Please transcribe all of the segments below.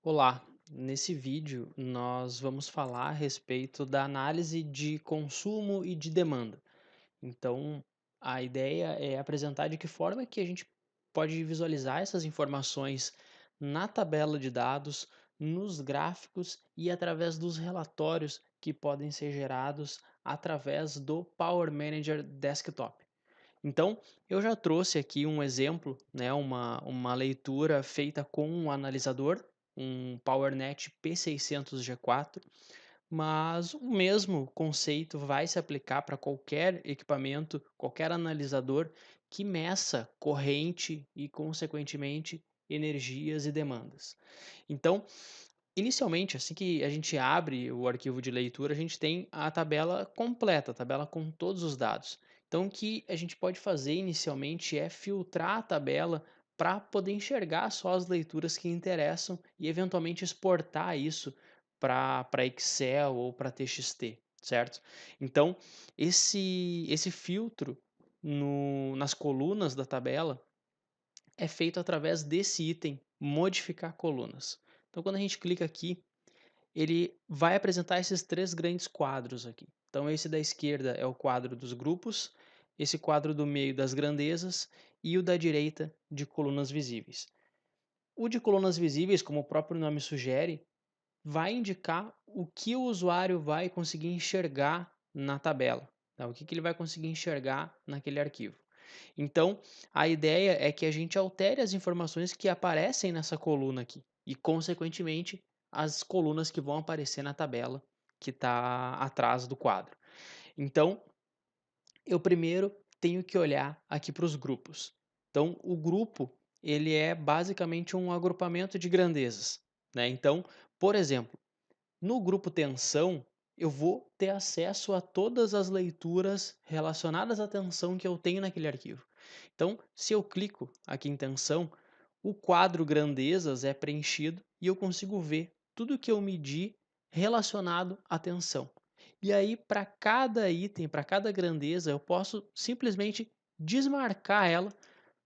Olá, nesse vídeo nós vamos falar a respeito da análise de consumo e de demanda. Então, a ideia é apresentar de que forma que a gente pode visualizar essas informações na tabela de dados, nos gráficos e através dos relatórios que podem ser gerados através do Power Manager Desktop. Então, eu já trouxe aqui um exemplo, né, uma leitura feita com um analisador, um PowerNet P600G4, mas o mesmo conceito vai se aplicar para qualquer equipamento, qualquer analisador que meça corrente e, consequentemente, energias e demandas. Então, inicialmente, assim que a gente abre o arquivo de leitura, a gente tem a tabela completa, a tabela com todos os dados. Então, o que a gente pode fazer inicialmente é filtrar a tabela para poder enxergar só as leituras que interessam e eventualmente exportar isso para Excel ou para TXT, certo? Então, esse filtro nas colunas da tabela é feito através desse item modificar colunas. Então, quando a gente clica aqui, ele vai apresentar esses três grandes quadros aqui. Então, esse da esquerda é o quadro dos grupos, esse quadro do meio das grandezas e o da direita de colunas visíveis. O de colunas visíveis, como o próprio nome sugere, vai indicar o que o usuário vai conseguir enxergar na tabela, tá? O que ele vai conseguir enxergar naquele arquivo. Então, a ideia é que a gente altere as informações que aparecem nessa coluna aqui e, consequentemente, as colunas que vão aparecer na tabela que está atrás do quadro. Então, eu primeiro tenho que olhar aqui para os grupos. Então, o grupo ele é basicamente um agrupamento de grandezas, né? Então, por exemplo, no grupo tensão, eu vou ter acesso a todas as leituras relacionadas à tensão que eu tenho naquele arquivo. Então, se eu clico aqui em tensão, o quadro grandezas é preenchido e eu consigo ver tudo que eu medi relacionado à tensão. E aí, para cada item, para cada grandeza, eu posso simplesmente desmarcar ela,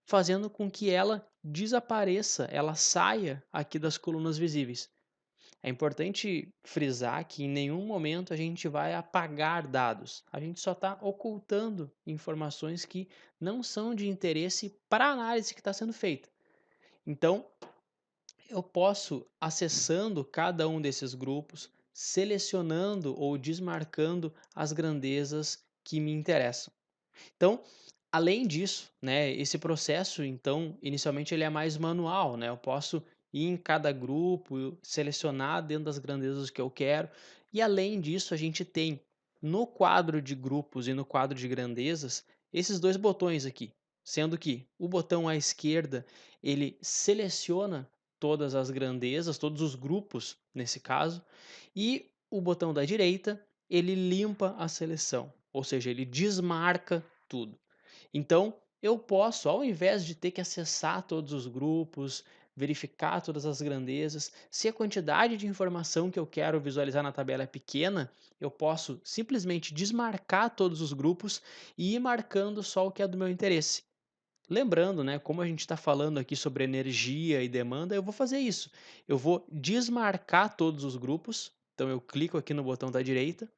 fazendo com que ela desapareça, ela saia aqui das colunas visíveis. É importante frisar que em nenhum momento a gente vai apagar dados, a gente só está ocultando informações que não são de interesse para a análise que está sendo feita. Então, eu posso, acessando cada um desses grupos, selecionando ou desmarcando as grandezas que me interessam. Então, além disso, né, esse processo, então, inicialmente ele é mais manual, né? Eu posso ir em cada grupo, selecionar dentro das grandezas que eu quero, e além disso, a gente tem no quadro de grupos e no quadro de grandezas esses dois botões aqui, sendo que o botão à esquerda ele seleciona todas as grandezas, todos os grupos nesse caso, e o botão da direita ele limpa a seleção, ou seja, ele desmarca tudo. Então, eu posso, ao invés de ter que acessar todos os grupos, verificar todas as grandezas, se a quantidade de informação que eu quero visualizar na tabela é pequena, eu posso simplesmente desmarcar todos os grupos e ir marcando só o que é do meu interesse. Lembrando, né, como a gente está falando aqui sobre energia e demanda, eu vou fazer isso. Eu vou desmarcar todos os grupos, então eu clico aqui no botão da direita,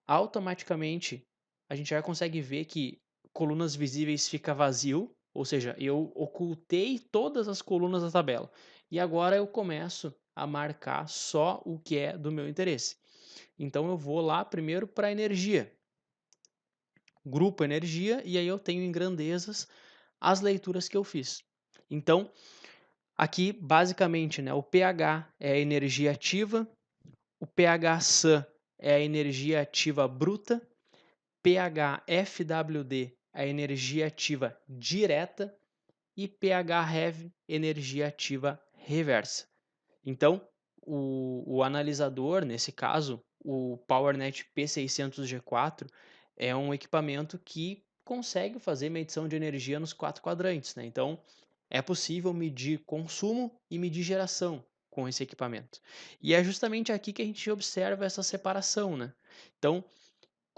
automaticamente a gente já consegue ver que colunas visíveis fica vazio, ou seja, eu ocultei todas as colunas da tabela. E agora eu começo a marcar só o que é do meu interesse. Então eu vou lá primeiro para energia, grupo energia, e aí eu tenho em grandezas as leituras que eu fiz. Então, aqui basicamente, né, o pH é a energia ativa, o pH SAN é a energia ativa bruta, pH-FWD, a energia ativa direta, e pH-Rev, energia ativa reversa. Então, o analisador, nesse caso, o PowerNet P600G4, é um equipamento que consegue fazer medição de energia nos quatro quadrantes, né? Então, é possível medir consumo e medir geração com esse equipamento. E é justamente aqui que a gente observa essa separação, né? Então,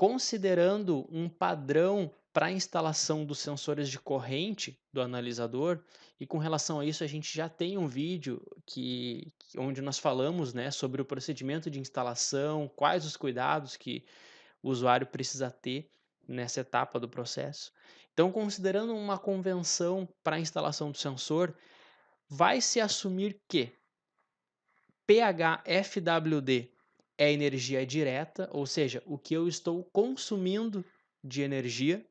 considerando um padrão para a instalação dos sensores de corrente do analisador, e com relação a isso a gente já tem um vídeo onde nós falamos, né, sobre o procedimento de instalação, quais os cuidados que o usuário precisa ter nessa etapa do processo. Então, considerando uma convenção para a instalação do sensor, vai se assumir que PHFWD é energia direta, ou seja, o que eu estou consumindo de energia.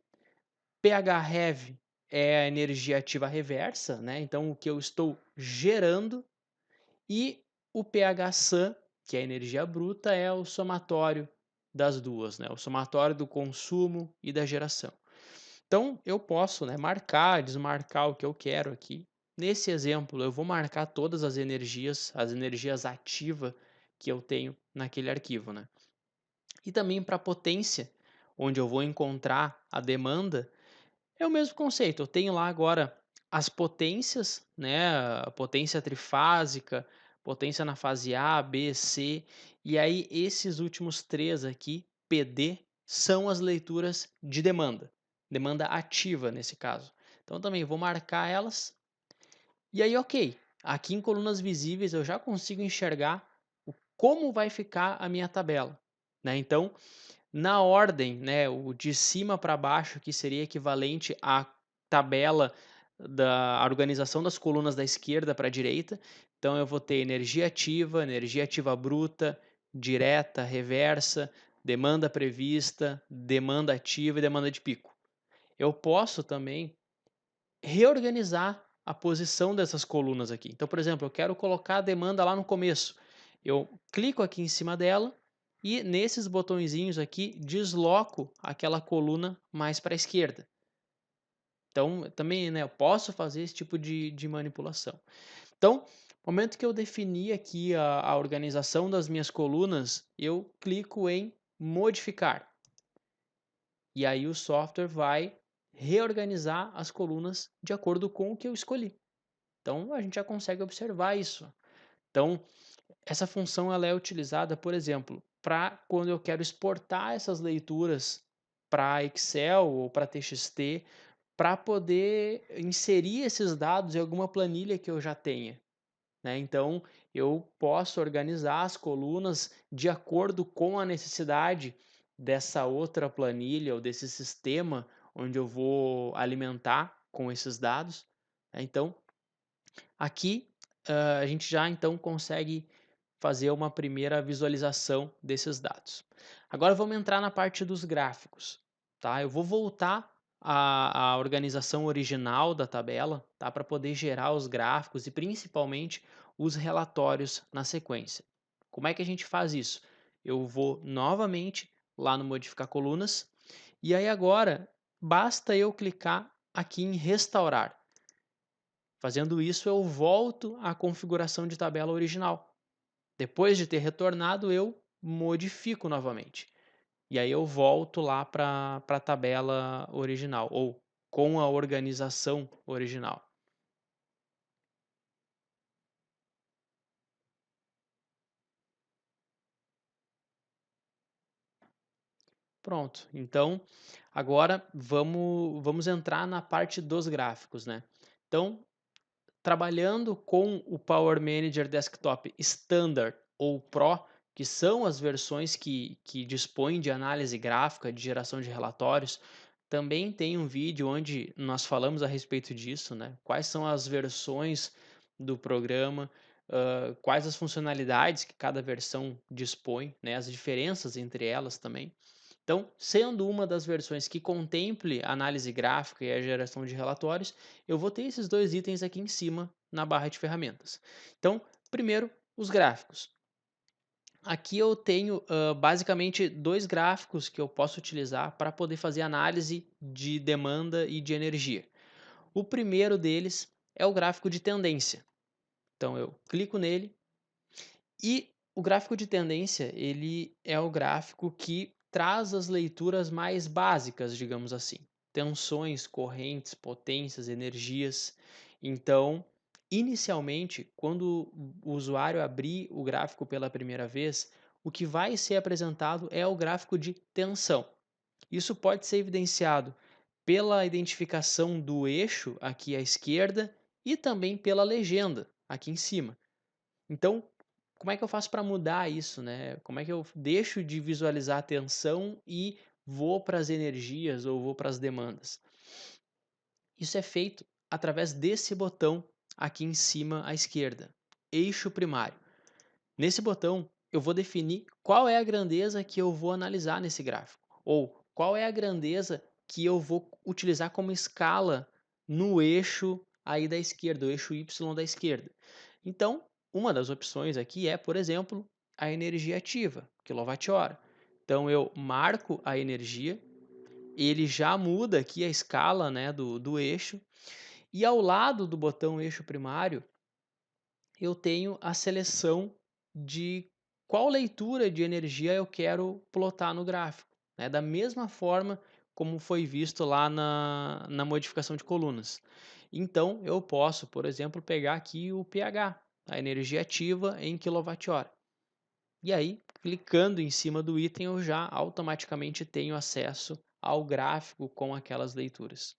PHREV é a energia ativa reversa, né? Então o que eu estou gerando. E o PHSAN, que é a energia bruta, é o somatório das duas, né? O somatório do consumo e da geração. Então eu posso, né, marcar, desmarcar o que eu quero aqui. Nesse exemplo, eu vou marcar todas as energias ativas que eu tenho naquele arquivo, né? E também para a potência, onde eu vou encontrar a demanda, é o mesmo conceito. Eu tenho lá agora as potências, né? A potência trifásica, potência na fase A, B, C, e aí esses últimos três aqui, PD, são as leituras de demanda ativa nesse caso. Então também vou marcar elas. E aí, ok, aqui em colunas visíveis eu já consigo enxergar como vai ficar a minha tabela, né? Então, na ordem, né, o de cima para baixo, que seria equivalente à tabela da organização das colunas da esquerda para a direita. Então eu vou ter energia ativa bruta, direta, reversa, demanda prevista, demanda ativa e demanda de pico. Eu posso também reorganizar a posição dessas colunas aqui. Então, por exemplo, eu quero colocar a demanda lá no começo. Eu clico aqui em cima dela e nesses botõezinhos aqui desloco aquela coluna mais para a esquerda. Então, também, né, eu posso fazer esse tipo de manipulação. Então, no momento que eu defini aqui a organização das minhas colunas, eu clico em modificar. E aí o software vai reorganizar as colunas de acordo com o que eu escolhi. Então a gente já consegue observar isso. Então essa função ela é utilizada, por exemplo, para quando eu quero exportar essas leituras para Excel ou para TXT, para poder inserir esses dados em alguma planilha que eu já tenha, né? Então eu posso organizar as colunas de acordo com a necessidade dessa outra planilha ou desse sistema onde eu vou alimentar com esses dados, né? Então aqui a gente já então consegue fazer uma primeira visualização desses dados. Agora vamos entrar na parte dos gráficos, tá? Eu vou voltar à organização original da tabela, tá? Para poder gerar os gráficos e principalmente os relatórios na sequência. Como é que a gente faz isso? Eu vou novamente lá no modificar colunas e aí agora basta eu clicar aqui em restaurar. Fazendo isso, eu volto à configuração de tabela original. Depois de ter retornado, eu modifico novamente. E aí eu volto lá para a tabela original, ou com a organização original. Pronto. Então, agora vamos entrar na parte dos gráficos, né? Então, trabalhando com o Power Manager Desktop Standard ou Pro, que são as versões que dispõem de análise gráfica, de geração de relatórios, também tem um vídeo onde nós falamos a respeito disso, né? Quais são as versões do programa, quais as funcionalidades que cada versão dispõe, né? As diferenças entre elas também. Então, sendo uma das versões que contemple a análise gráfica e a geração de relatórios, eu vou ter esses dois itens aqui em cima na barra de ferramentas. Então, primeiro, os gráficos. Aqui eu tenho basicamente dois gráficos que eu posso utilizar para poder fazer análise de demanda e de energia. O primeiro deles é o gráfico de tendência. Então eu clico nele e o gráfico de tendência, ele é o gráfico que traz as leituras mais básicas, digamos assim. Tensões, correntes, potências, energias. Então, inicialmente, quando o usuário abrir o gráfico pela primeira vez, o que vai ser apresentado é o gráfico de tensão. Isso pode ser evidenciado pela identificação do eixo aqui à esquerda e também pela legenda aqui em cima. Então, como é que eu faço para mudar isso, né? Como é que eu deixo de visualizar a tensão e vou para as energias ou vou para as demandas? Isso é feito através desse botão aqui em cima à esquerda, eixo primário. Nesse botão, eu vou definir qual é a grandeza que eu vou analisar nesse gráfico, ou qual é a grandeza que eu vou utilizar como escala no eixo aí da esquerda, o eixo Y da esquerda. Então, uma das opções aqui é, por exemplo, a energia ativa, quilowatt-hora. Então, eu marco a energia, ele já muda aqui a escala, né, do eixo, e ao lado do botão eixo primário, eu tenho a seleção de qual leitura de energia eu quero plotar no gráfico, né? Da mesma forma como foi visto lá na modificação de colunas. Então, eu posso, por exemplo, pegar aqui o pH, a energia ativa em quilowatt-hora. E aí, clicando em cima do item, eu já automaticamente tenho acesso ao gráfico com aquelas leituras.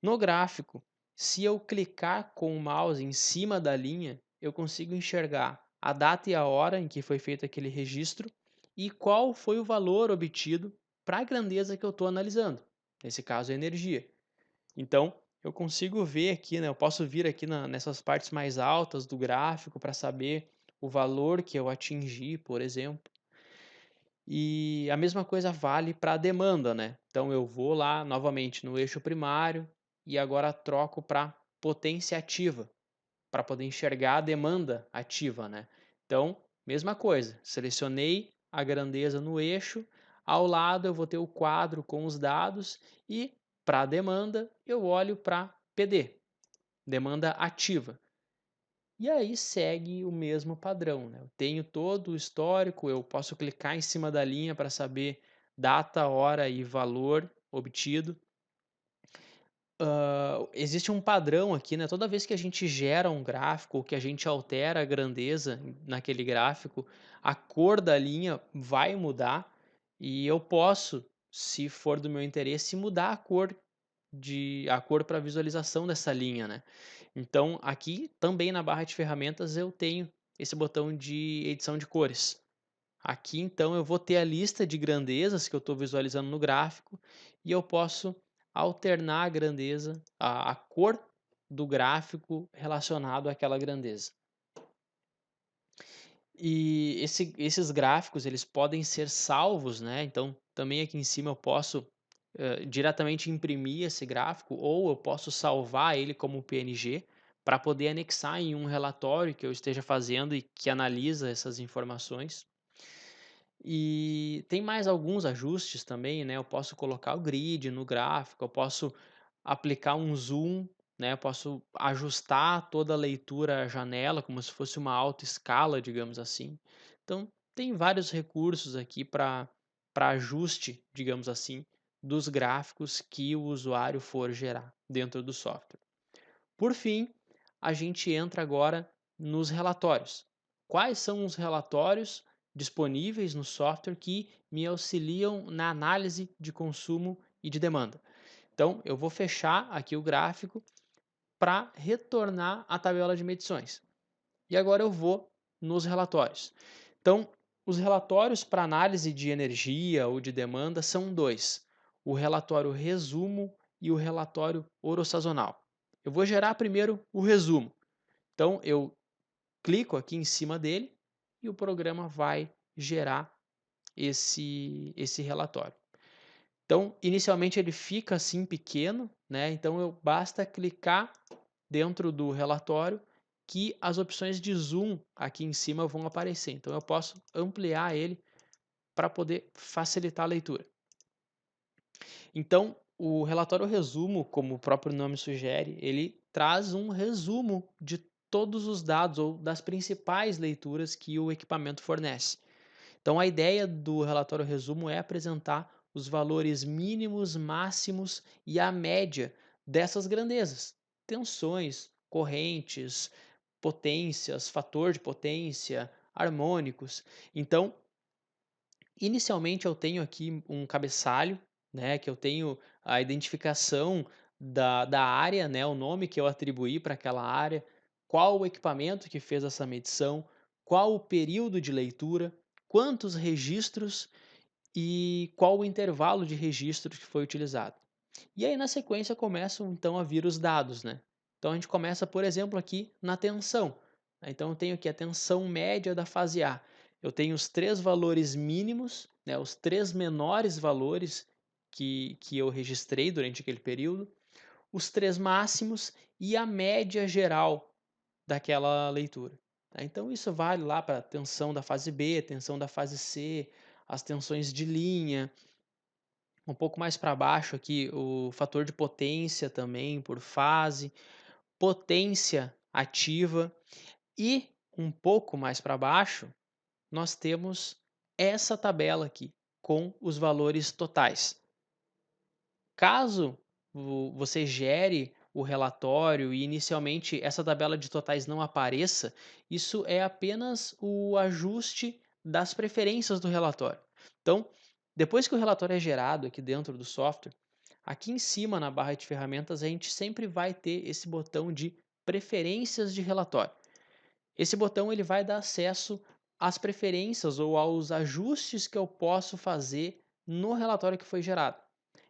No gráfico, se eu clicar com o mouse em cima da linha, eu consigo enxergar a data e a hora em que foi feito aquele registro e qual foi o valor obtido para a grandeza que eu estou analisando. Nesse caso, a energia. Então, eu consigo ver aqui, né, eu posso vir aqui nessas partes mais altas do gráfico para saber o valor que eu atingi, por exemplo. E a mesma coisa vale para a demanda, né? Então eu vou lá novamente no eixo primário e agora troco para potência ativa, para poder enxergar a demanda ativa, né? Então, mesma coisa, selecionei a grandeza no eixo, ao lado eu vou ter o quadro com os dados e para a demanda eu olho para PD, demanda ativa. E aí segue o mesmo padrão, né? Eu tenho todo o histórico, eu posso clicar em cima da linha para saber data, hora e valor obtido. Existe um padrão aqui, né? Toda vez que a gente gera um gráfico, ou que a gente altera a grandeza naquele gráfico, a cor da linha vai mudar e eu posso, se for do meu interesse, mudar a cor para visualização dessa linha, né? Então, aqui também na barra de ferramentas eu tenho esse botão de edição de cores. Aqui então eu vou ter a lista de grandezas que eu estou visualizando no gráfico e eu posso alternar a grandeza, a cor do gráfico relacionado àquela grandeza. E esses gráficos eles podem ser salvos, né? Então também aqui em cima eu posso diretamente imprimir esse gráfico ou eu posso salvar ele como PNG para poder anexar em um relatório que eu esteja fazendo e que analisa essas informações. E tem mais alguns ajustes também, né? Eu posso colocar o grid no gráfico, eu posso aplicar um zoom, né? Eu posso ajustar toda a leitura à janela como se fosse uma autoescala, digamos assim. Então, tem vários recursos aqui para ajuste, digamos assim, dos gráficos que o usuário for gerar dentro do software. Por fim, a gente entra agora nos relatórios. Quais são os relatórios disponíveis no software que me auxiliam na análise de consumo e de demanda? Então, eu vou fechar aqui o gráfico para retornar à tabela de medições. E agora eu vou nos relatórios. Então, os relatórios para análise de energia ou de demanda são dois: o relatório resumo e o relatório orossazonal. Eu vou gerar primeiro o resumo. Então, eu clico aqui em cima dele e o programa vai gerar esse relatório. Então, inicialmente ele fica assim pequeno, né? Então, basta clicar dentro do relatório que as opções de zoom aqui em cima vão aparecer. Então, eu posso ampliar ele para poder facilitar a leitura. Então, o relatório resumo, como o próprio nome sugere, ele traz um resumo de todos os dados ou das principais leituras que o equipamento fornece. Então, a ideia do relatório resumo é apresentar os valores mínimos, máximos e a média dessas grandezas, tensões, correntes, potências, fator de potência, harmônicos. Então, inicialmente eu tenho aqui um cabeçalho né, que eu tenho a identificação da área, né, o nome que eu atribuí para aquela área, qual o equipamento que fez essa medição, qual o período de leitura, quantos registros e qual o intervalo de registros que foi utilizado. E aí na sequência começam então a vir os dados, né? Então a gente começa, por exemplo, aqui na tensão. Então eu tenho aqui a tensão média da fase A. Eu tenho os três valores mínimos, né, os três menores valores que eu registrei durante aquele período, os três máximos e a média geral daquela leitura. Tá? Então isso vale lá para a tensão da fase B, tensão da fase C, as tensões de linha, um pouco mais para baixo aqui o fator de potência também por fase, potência ativa e um pouco mais para baixo nós temos essa tabela aqui com os valores totais. Caso você gere o relatório e inicialmente essa tabela de totais não apareça, isso é apenas o ajuste das preferências do relatório. Então, depois que o relatório é gerado aqui dentro do software, aqui em cima na barra de ferramentas a gente sempre vai ter esse botão de preferências de relatório. Esse botão ele vai dar acesso às preferências ou aos ajustes que eu posso fazer no relatório que foi gerado.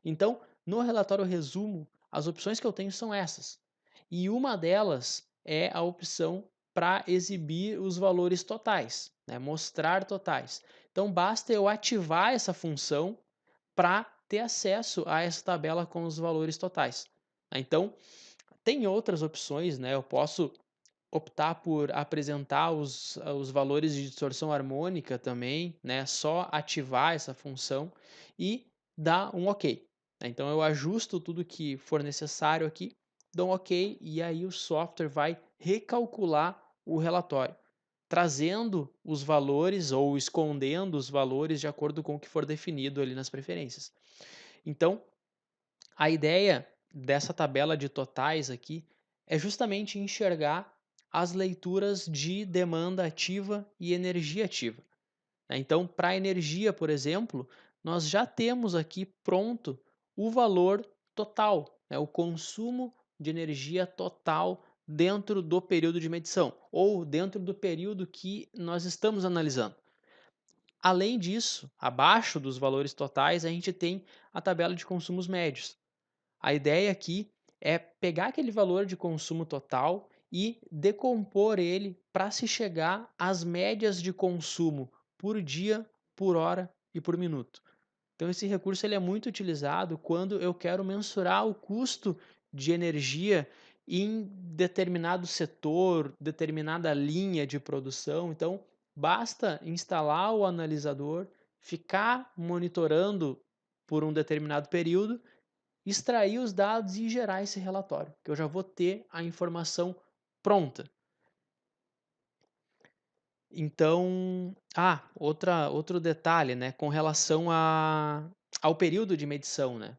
Então, no relatório resumo, as opções que eu tenho são essas. E uma delas é a opção para exibir os valores totais, né? Mostrar totais. Então, basta eu ativar essa função para ter acesso a essa tabela com os valores totais. Então, tem outras opções, né? Eu posso optar por apresentar os valores de distorção harmônica também, né? Só ativar essa função e dar um OK. Então eu ajusto tudo que for necessário aqui, dou um OK e aí o software vai recalcular o relatório, trazendo os valores ou escondendo os valores de acordo com o que for definido ali nas preferências. Então, a ideia dessa tabela de totais aqui é justamente enxergar as leituras de demanda ativa e energia ativa, né? Então, para a energia, por exemplo, nós já temos aqui pronto o valor total, né? O consumo de energia total dentro do período de medição ou dentro do período que nós estamos analisando. Além disso, abaixo dos valores totais, a gente tem a tabela de consumos médios. A ideia aqui é pegar aquele valor de consumo total e decompor ele para se chegar às médias de consumo por dia, por hora e por minuto. Então esse recurso ele é muito utilizado quando eu quero mensurar o custo de energia em determinado setor, determinada linha de produção. Então basta instalar o analisador, ficar monitorando por um determinado período, extrair os dados e gerar esse relatório, que eu já vou ter a informação pronta. Então, outro detalhe, né, com relação ao período de medição, né?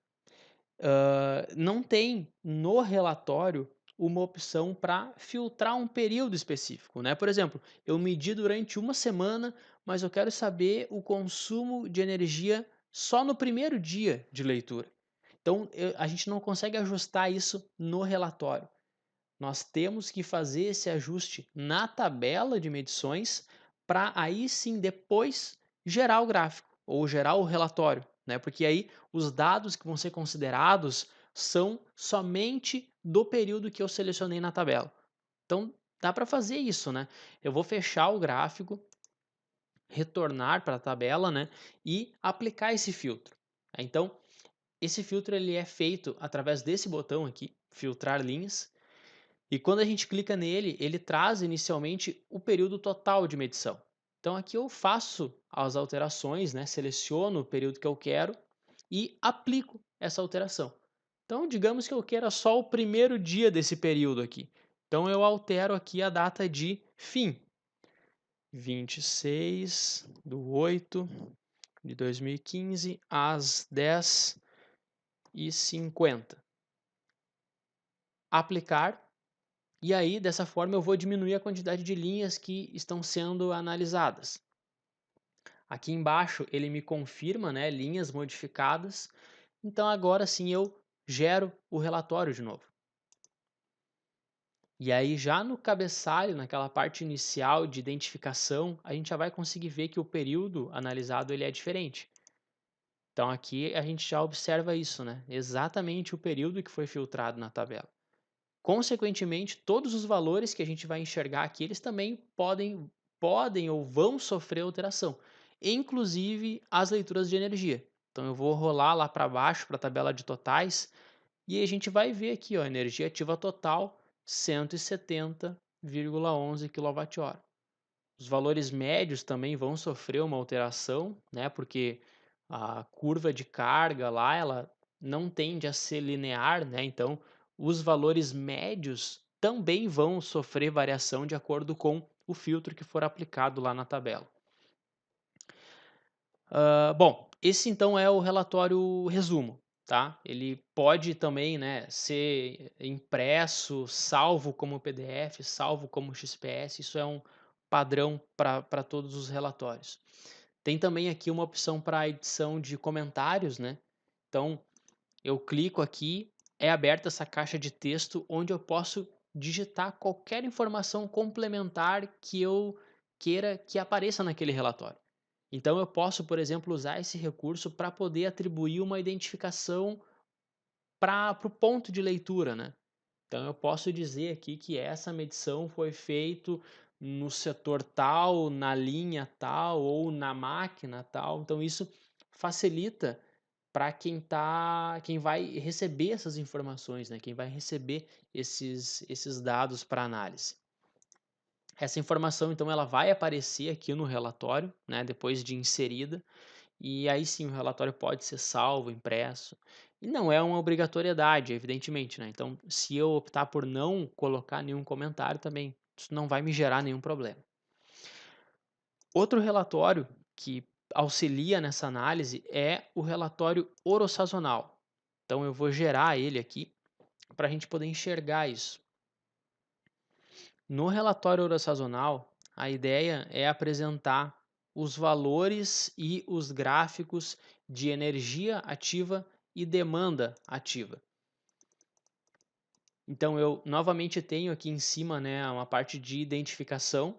Não tem no relatório uma opção para filtrar um período específico, né? Por exemplo, eu medi durante uma semana, mas eu quero saber o consumo de energia só no primeiro dia de leitura. Então, a gente não consegue ajustar isso no relatório. Nós temos que fazer esse ajuste na tabela de medições para aí sim depois gerar o gráfico ou gerar o relatório, né? Porque aí os dados que vão ser considerados são somente do período que eu selecionei na tabela. Então dá para fazer isso, né? Eu vou fechar o gráfico, retornar para a tabela, né? E aplicar esse filtro. Então esse filtro ele é feito através desse botão aqui, filtrar linhas. E quando a gente clica nele, ele traz inicialmente o período total de medição. Então aqui eu faço as alterações, né? Seleciono o período que eu quero e aplico essa alteração. Então digamos que eu queira só o primeiro dia desse período aqui. Então eu altero aqui a data de fim. 26/8/2015 às 10h50. Aplicar. E aí, dessa forma, eu vou diminuir a quantidade de linhas que estão sendo analisadas. Aqui embaixo, ele me confirma, né, linhas modificadas. Então agora sim eu gero o relatório de novo. E aí já no cabeçalho, naquela parte inicial de identificação, a gente já vai conseguir ver que o período analisado ele é diferente. Então aqui a gente já observa isso, né? Exatamente o período que foi filtrado na tabela. Consequentemente, todos os valores que a gente vai enxergar aqui, eles também podem ou vão sofrer alteração, inclusive as leituras de energia. Então eu vou rolar lá para baixo para a tabela de totais e a gente vai ver aqui, ó, energia ativa total 170,11 kWh. Os valores médios também vão sofrer uma alteração, né? Porque a curva de carga lá, ela não tende a ser linear, né? Então, os valores médios também vão sofrer variação de acordo com o filtro que for aplicado lá na tabela. Bom, esse então é o relatório resumo, tá? Ele pode também, né, ser impresso, salvo como PDF, salvo como XPS, isso é um padrão para todos os relatórios. Tem também aqui uma opção para edição de comentários, né? Então, eu clico aqui, é aberta essa caixa de texto onde eu posso digitar qualquer informação complementar que eu queira que apareça naquele relatório. Então eu posso, por exemplo, usar esse recurso para poder atribuir uma identificação para o ponto de leitura, né? Então eu posso dizer aqui que essa medição foi feita no setor tal, na linha tal ou na máquina tal. Então isso facilita para quem vai receber essas informações, né? Quem vai receber esses dados para análise. Essa informação, então, ela vai aparecer aqui no relatório, né? Depois de inserida. E aí sim o relatório pode ser salvo, impresso. E não é uma obrigatoriedade, evidentemente, né? Então, se eu optar por não colocar nenhum comentário também, isso não vai me gerar nenhum problema. Outro relatório que auxilia nessa análise é o relatório orossazonal. Então, eu vou gerar ele aqui para a gente poder enxergar isso. No relatório orossazonal, a ideia é apresentar os valores e os gráficos de energia ativa e demanda ativa. Então eu novamente tenho aqui em cima, né, uma parte de identificação.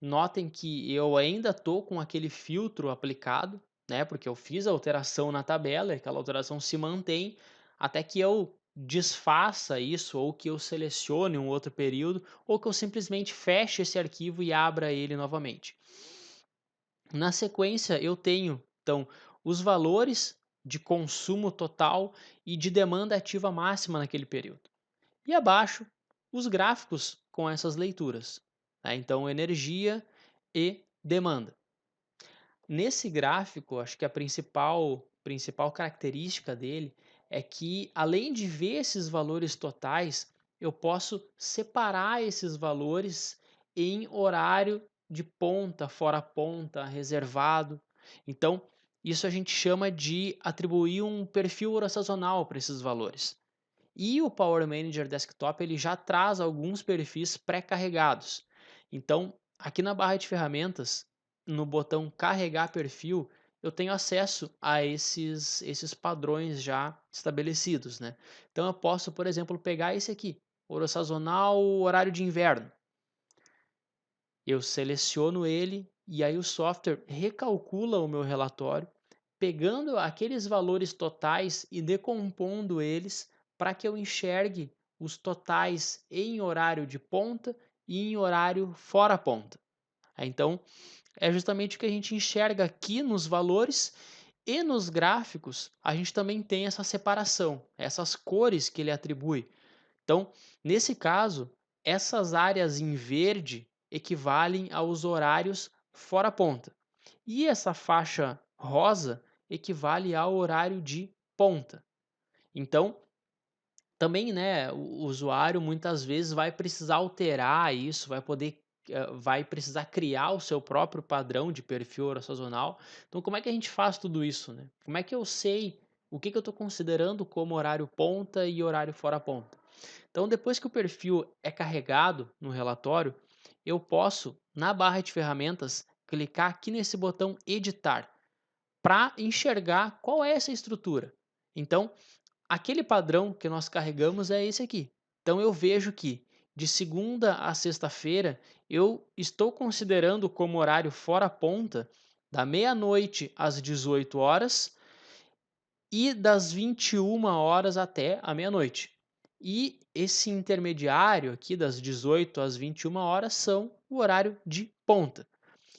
Notem que eu ainda estou com aquele filtro aplicado, né, porque eu fiz a alteração na tabela e aquela alteração se mantém até que eu desfaça isso ou que eu selecione um outro período ou que eu simplesmente feche esse arquivo e abra ele novamente. Na sequência, eu tenho, então, os valores de consumo total e de demanda ativa máxima naquele período. E abaixo, os gráficos com essas leituras. Tá? Então, energia e demanda. Nesse gráfico, acho que a principal característica dele é que, além de ver esses valores totais, eu posso separar esses valores em horário de ponta, fora ponta, reservado. Então, isso a gente chama de atribuir um perfil orossazonal para esses valores. E o Power Manager Desktop ele já traz alguns perfis pré-carregados. Então, aqui na barra de ferramentas, no botão carregar perfil, eu tenho acesso a esses padrões já estabelecidos, né? Então eu posso, por exemplo, pegar esse aqui, orossazonal, horário de inverno. Eu seleciono ele e aí o software recalcula o meu relatório, pegando aqueles valores totais e decompondo eles para que eu enxergue os totais em horário de ponta e em horário fora ponta. Então, é justamente o que a gente enxerga aqui nos valores e nos gráficos, a gente também tem essa separação, essas cores que ele atribui. Então, nesse caso, essas áreas em verde equivalem aos horários fora ponta. E essa faixa rosa equivale ao horário de ponta. Então, também, né, o usuário muitas vezes vai precisar alterar isso, vai precisar criar o seu próprio padrão de perfil sazonal. Então, como é que a gente faz tudo isso, né? Como é que eu sei o que eu estou considerando como horário ponta e horário fora ponta? Então, depois que o perfil é carregado no relatório, eu posso, na barra de ferramentas, clicar aqui nesse botão editar para enxergar qual é essa estrutura. Então, aquele padrão que nós carregamos é esse aqui. Então eu vejo que de segunda a sexta-feira eu estou considerando como horário fora ponta da meia-noite às 18 horas e das 21 horas até a meia-noite. E esse intermediário aqui das 18 às 21 horas são o horário de ponta.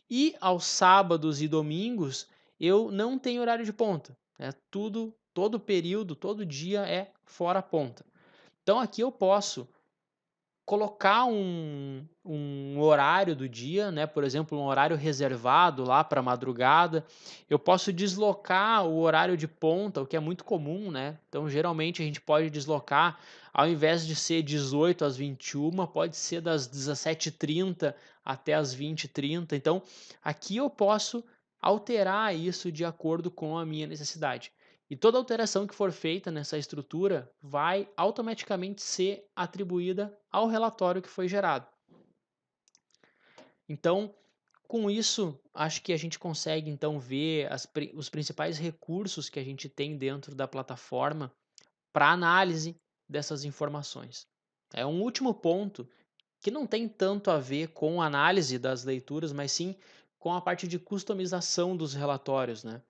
E aos sábados e domingos eu não tenho horário de ponta. É tudo, todo período, todo dia é fora ponta. Então aqui eu posso colocar um horário do dia, né? Por exemplo, um horário reservado lá para madrugada. Eu posso deslocar o horário de ponta, o que é muito comum, né? Então, geralmente a gente pode deslocar, ao invés de ser 18 às 21, pode ser das 17h30 até as 20h30. Então, aqui eu posso alterar isso de acordo com a minha necessidade. E toda alteração que for feita nessa estrutura vai automaticamente ser atribuída ao relatório que foi gerado. Então, com isso, acho que a gente consegue então ver os principais recursos que a gente tem dentro da plataforma para análise dessas informações. É um último ponto que não tem tanto a ver com a análise das leituras, mas sim com a parte de customização dos relatórios, né?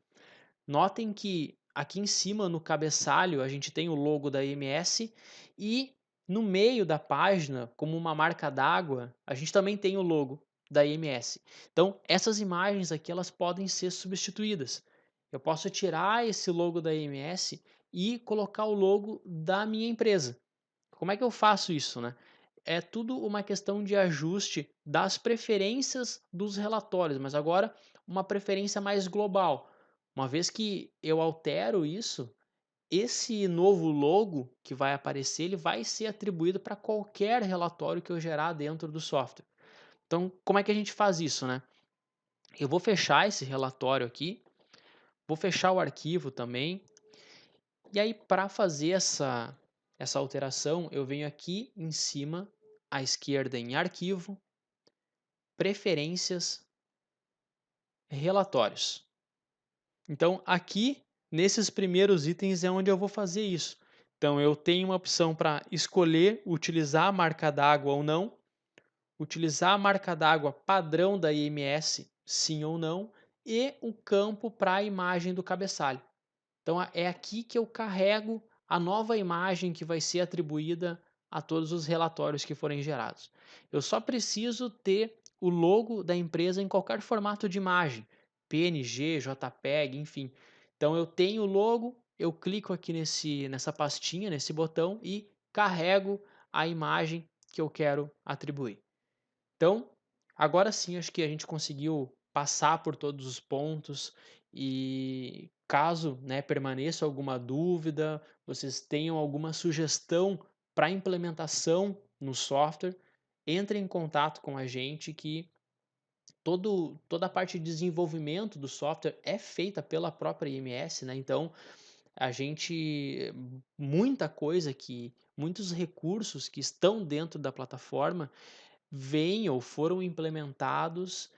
Notem que aqui em cima no cabeçalho a gente tem o logo da IMS e no meio da página, como uma marca d'água, a gente também tem o logo da IMS. Então, essas imagens aqui elas podem ser substituídas. Eu posso tirar esse logo da IMS e colocar o logo da minha empresa. Como é que eu faço isso, né? É tudo uma questão de ajuste das preferências dos relatórios, mas agora uma preferência mais global. Uma vez que eu altero isso, esse novo logo que vai aparecer, ele vai ser atribuído para qualquer relatório que eu gerar dentro do software. Então, como é que a gente faz isso, né? Eu vou fechar esse relatório aqui, vou fechar o arquivo também, e aí para fazer essa alteração, eu venho aqui em cima, à esquerda em arquivo, preferências, relatórios. Então, aqui, nesses primeiros itens é onde eu vou fazer isso. Então, eu tenho uma opção para escolher utilizar a marca d'água ou não, utilizar a marca d'água padrão da IMS, sim ou não, e o campo para a imagem do cabeçalho. Então, é aqui que eu carrego a nova imagem que vai ser atribuída a todos os relatórios que forem gerados. Eu só preciso ter o logo da empresa em qualquer formato de imagem, PNG, JPEG, enfim. Então, eu tenho o logo, eu clico aqui nessa pastinha, nesse botão e carrego a imagem que eu quero atribuir. Então, agora sim, acho que a gente conseguiu passar por todos os pontos e caso, né, permaneça alguma dúvida, vocês tenham alguma sugestão para implementação no software, entre em contato com a gente que toda a parte de desenvolvimento do software é feita pela própria IMS, né? Então, a gente muita coisa que muitos recursos que estão dentro da plataforma vêm ou foram implementados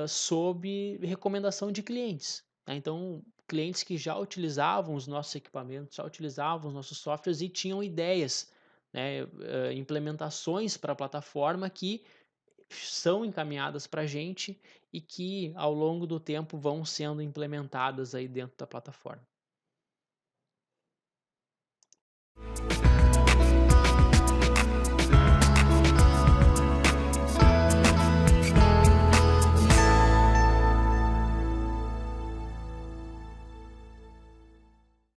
sob recomendação de clientes, né? Então, clientes que já utilizavam os nossos equipamentos, já utilizavam os nossos softwares e tinham ideias, né, implementações para a plataforma que são encaminhadas para a gente e que ao longo do tempo vão sendo implementadas aí dentro da plataforma.